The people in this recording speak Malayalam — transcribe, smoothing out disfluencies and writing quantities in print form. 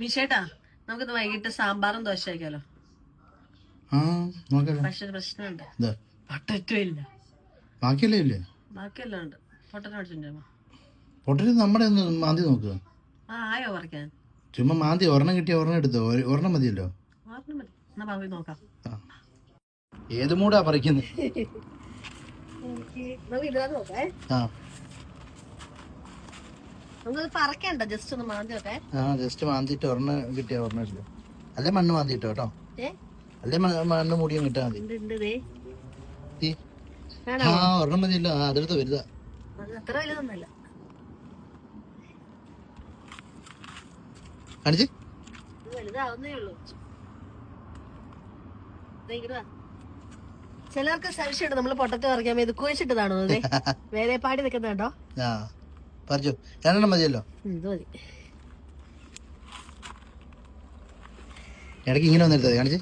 മിഷേട്ടാ നമുക്കിന്ന് വൈകിട്ട് സാമ്പാറും ദോശ ആക്കിയാലോ? പക്ഷെ ഒരു പ്രശ്നമുണ്ട്, പൊട്ടറ്റോ ഇല്ല. ബാക്കിയെല്ലാം ഉണ്ട്. പൊട്ടറ്റോ അടിച്ചിട്ടുണ്ടോ? പൊട്ടറ്റോ നമ്മുടെ മാന്തി നോക്കുക. ആയോ പറിക്കാൻ? ചുമ്മാ മാന്തി ഒരെണ്ണം കിട്ടിയ ഒരെണ്ണം എടുത്തോ, ഒരെണ്ണം മതിയല്ലോ. ഒരെണ്ണം മതി, എന്നാ പോയി നോക്കാം. ഏത് മൂടാ പറിക്കുന്നത്? പറക്കണ്ട, ജസ്റ്റ് ഒന്ന് മാന്തി നോക്കേ. ജസ്റ്റ് മാന്തിട്ട് ഒരെണ്ണം കിട്ടിയ ഒരെണ്ണം എടുത്തോ. അല്ലെ മണ്ണ് മാന്തിട്ടോ കേട്ടോ, അല്ലെ മണ്ണ് മൂടിയും കിട്ടാ മതി. ഒരെണ്ണം മതിയല്ലോ, അതെടുത്ത് വരുതാ. അത്ര വലുതൊന്നല്ല. കാണിച്ച് വലുതാവുന്നേ ഉള്ളൂ. ചിലർക്ക് സംശയമുണ്ട് നമ്മള് പൊട്ടറ്റോ പറിക്കാൻ ഇത് കുഴിച്ചിട്ടതാണോ? വേറെ പാടി നിൽക്കുന്നുണ്ടോ? പറിച്ചോ, രണ്ടെണ്ണം മതിയല്ലോ. ഇത് മതി. ഇടയ്ക്ക് ഇങ്ങനെ വന്നെടുത്തത് കാണിച്ച്.